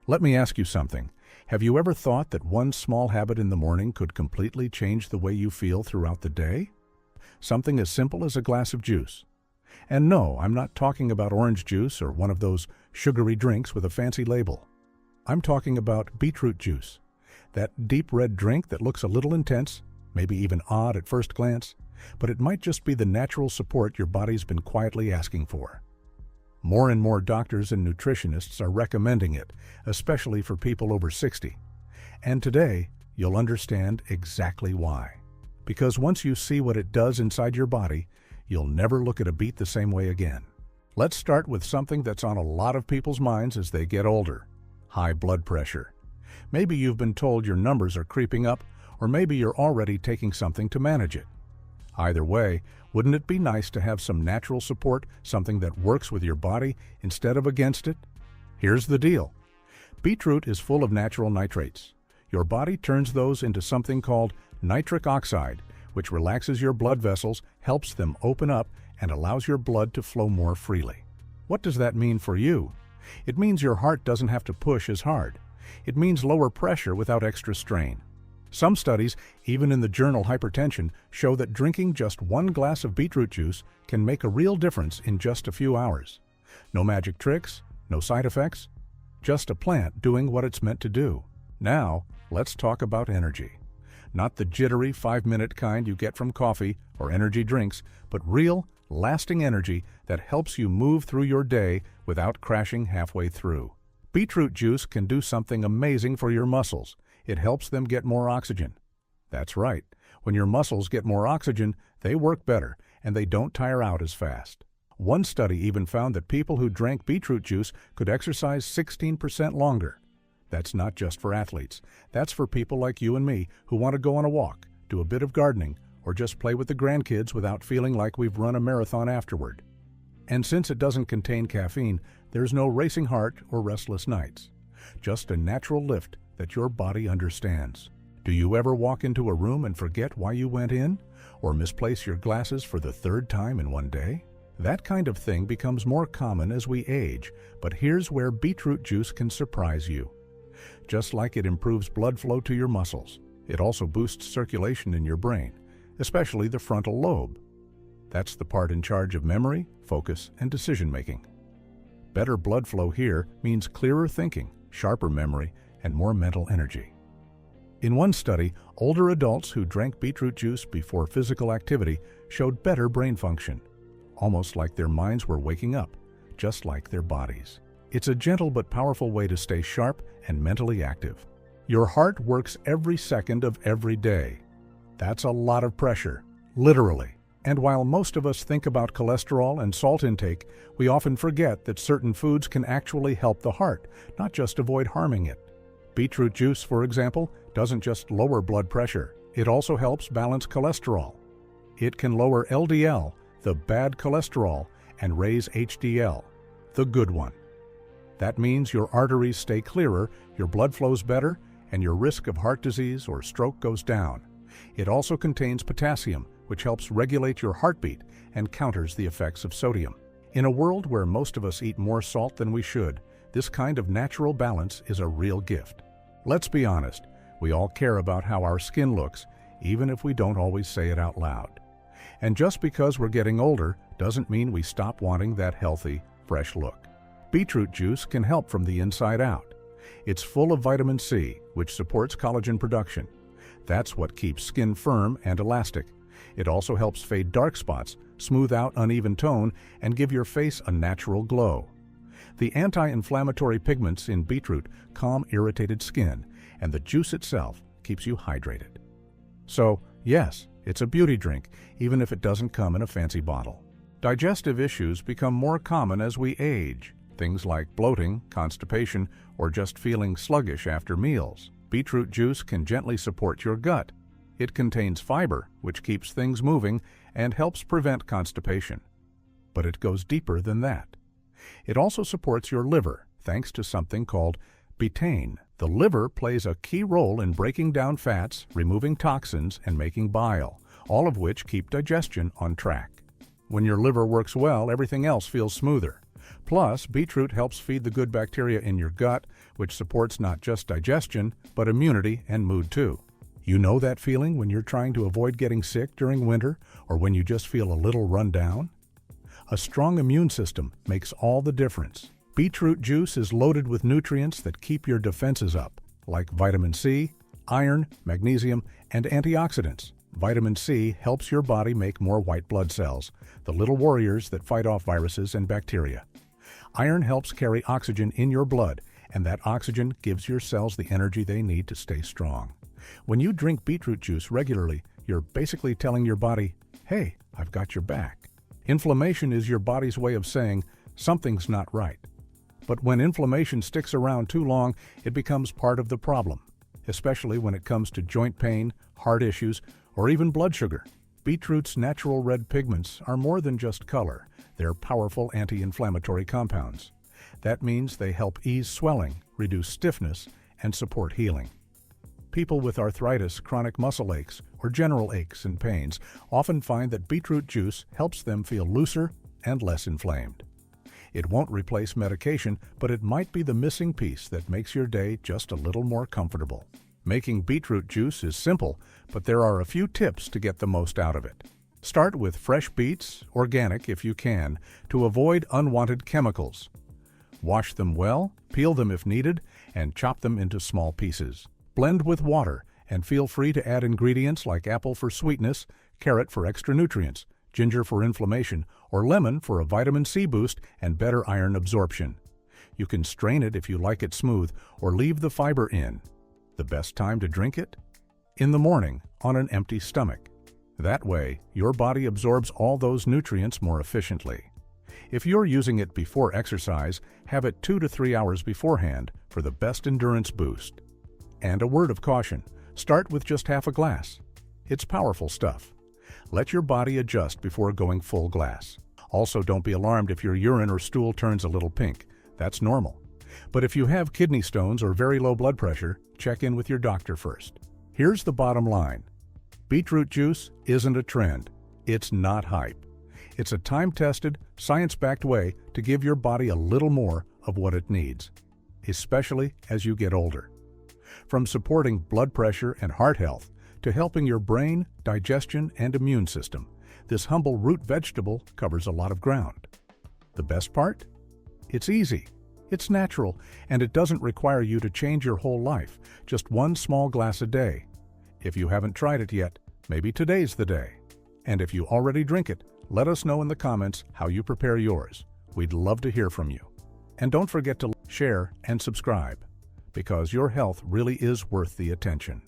Let me ask you something. Have you ever thought that one small habit in the morning could completely change the way you feel throughout the day? Something as simple as a glass of juice. And no, I'm not talking about orange juice or one of those sugary drinks with a fancy label. I'm talking about beetroot juice. That deep red drink that looks a little intense, maybe even odd at first glance, but it might just be the natural support your body's been quietly asking for. More and more doctors and nutritionists are recommending it, especially for people over 60. And today, you'll understand exactly why. Because once you see what it does inside your body, you'll never look at a beet the same way again. Let's start with something that's on a lot of people's minds as they get older: high blood pressure. Maybe you've been told your numbers are creeping up, or maybe you're already taking something to manage it. Either way, wouldn't it be nice to have some natural support, something that works with your body instead of against it? Here's the deal. Beetroot is full of natural nitrates. Your body turns those into something called nitric oxide, which relaxes your blood vessels, helps them open up, and allows your blood to flow more freely. What does that mean for you? It means your heart doesn't have to push as hard. It means lower pressure without extra strain. Some studies, even in the journal Hypertension, show that drinking just one glass of beetroot juice can make a real difference in just a few hours. No magic tricks, no side effects, just a plant doing what it's meant to do. Now, let's talk about energy. Not the jittery 5-minute kind you get from coffee or energy drinks, but real, lasting energy that helps you move through your day without crashing halfway through. Beetroot juice can do something amazing for your muscles. It helps them get more oxygen. That's right. When your muscles get more oxygen, they work better, and they don't tire out as fast. One study even found that people who drank beetroot juice could exercise 16% longer. That's not just for athletes. That's for people like you and me who want to go on a walk, do a bit of gardening, or just play with the grandkids without feeling like we've run a marathon afterward. And since it doesn't contain caffeine, there's no racing heart or restless nights. Just a natural lift that your body understands. Do you ever walk into a room and forget why you went in? Or misplace your glasses for the 3rd time in one day? That kind of thing becomes more common as we age, but here's where beetroot juice can surprise you. Just like it improves blood flow to your muscles, it also boosts circulation in your brain, especially the frontal lobe. That's the part in charge of memory, focus, and decision-making. Better blood flow here means clearer thinking, sharper memory, and more mental energy. In one study, older adults who drank beetroot juice before physical activity showed better brain function, almost like their minds were waking up, just like their bodies. It's a gentle but powerful way to stay sharp and mentally active. Your heart works every second of every day. That's a lot of pressure, literally. And while most of us think about cholesterol and salt intake, we often forget that certain foods can actually help the heart, not just avoid harming it. Beetroot juice, for example, doesn't just lower blood pressure. It also helps balance cholesterol. It can lower LDL, the bad cholesterol, and raise HDL, the good one. That means your arteries stay clearer, your blood flows better, and your risk of heart disease or stroke goes down. It also contains potassium, which helps regulate your heartbeat and counters the effects of sodium. In a world where most of us eat more salt than we should, this kind of natural balance is a real gift. Let's be honest, we all care about how our skin looks, even if we don't always say it out loud. And just because we're getting older doesn't mean we stop wanting that healthy, fresh look. Beetroot juice can help from the inside out. It's full of vitamin C, which supports collagen production. That's what keeps skin firm and elastic. It also helps fade dark spots, smooth out uneven tone, and give your face a natural glow. The anti-inflammatory pigments in beetroot calm irritated skin, and the juice itself keeps you hydrated. So, yes, it's a beauty drink, even if it doesn't come in a fancy bottle. Digestive issues become more common as we age. Things like bloating, constipation, or just feeling sluggish after meals. Beetroot juice can gently support your gut. It contains fiber, which keeps things moving and helps prevent constipation. But it goes deeper than that. It also supports your liver, thanks to something called betaine. The liver plays a key role in breaking down fats, removing toxins, and making bile, all of which keep digestion on track. When your liver works well, everything else feels smoother. Plus, beetroot helps feed the good bacteria in your gut, which supports not just digestion, but immunity and mood too. You know that feeling when you're trying to avoid getting sick during winter, or when you just feel a little run down? A strong immune system makes all the difference. Beetroot juice is loaded with nutrients that keep your defenses up, like vitamin C, iron, magnesium, and antioxidants. Vitamin C helps your body make more white blood cells, the little warriors that fight off viruses and bacteria. Iron helps carry oxygen in your blood, and that oxygen gives your cells the energy they need to stay strong. When you drink beetroot juice regularly, you're basically telling your body, "Hey, I've got your back." Inflammation is your body's way of saying, "Something's not right." But when inflammation sticks around too long, it becomes part of the problem, especially when it comes to joint pain, heart issues, or even blood sugar. Beetroot's natural red pigments are more than just color. They're powerful anti-inflammatory compounds. That means they help ease swelling, reduce stiffness, and support healing. People with arthritis, chronic muscle aches, or general aches and pains often find that beetroot juice helps them feel looser and less inflamed. It won't replace medication, but it might be the missing piece that makes your day just a little more comfortable. Making beetroot juice is simple, but there are a few tips to get the most out of it. Start with fresh beets, organic if you can, to avoid unwanted chemicals. Wash them well, peel them if needed, and chop them into small pieces. Blend with water, and feel free to add ingredients like apple for sweetness, carrot for extra nutrients, ginger for inflammation, or lemon for a vitamin C boost and better iron absorption. You can strain it if you like it smooth, or leave the fiber in. The best time to drink it? In the morning, on an empty stomach. That way, your body absorbs all those nutrients more efficiently. If you're using it before exercise, have it 2 to 3 hours beforehand for the best endurance boost. And a word of caution, start with just half a glass. It's powerful stuff. Let your body adjust before going full glass. Also, don't be alarmed if your urine or stool turns a little pink. That's normal. But if you have kidney stones or very low blood pressure, check in with your doctor first. Here's the bottom line. Beetroot juice isn't a trend. It's not hype. It's a time-tested, science-backed way to give your body a little more of what it needs, especially as you get older. From supporting blood pressure and heart health to helping your brain, digestion, and immune system, this humble root vegetable covers a lot of ground. The best part? It's easy. It's natural, and it doesn't require you to change your whole life, just one small glass a day. If you haven't tried it yet, maybe today's the day. And if you already drink it, let us know in the comments how you prepare yours. We'd love to hear from you. And don't forget to share and subscribe, because your health really is worth the attention.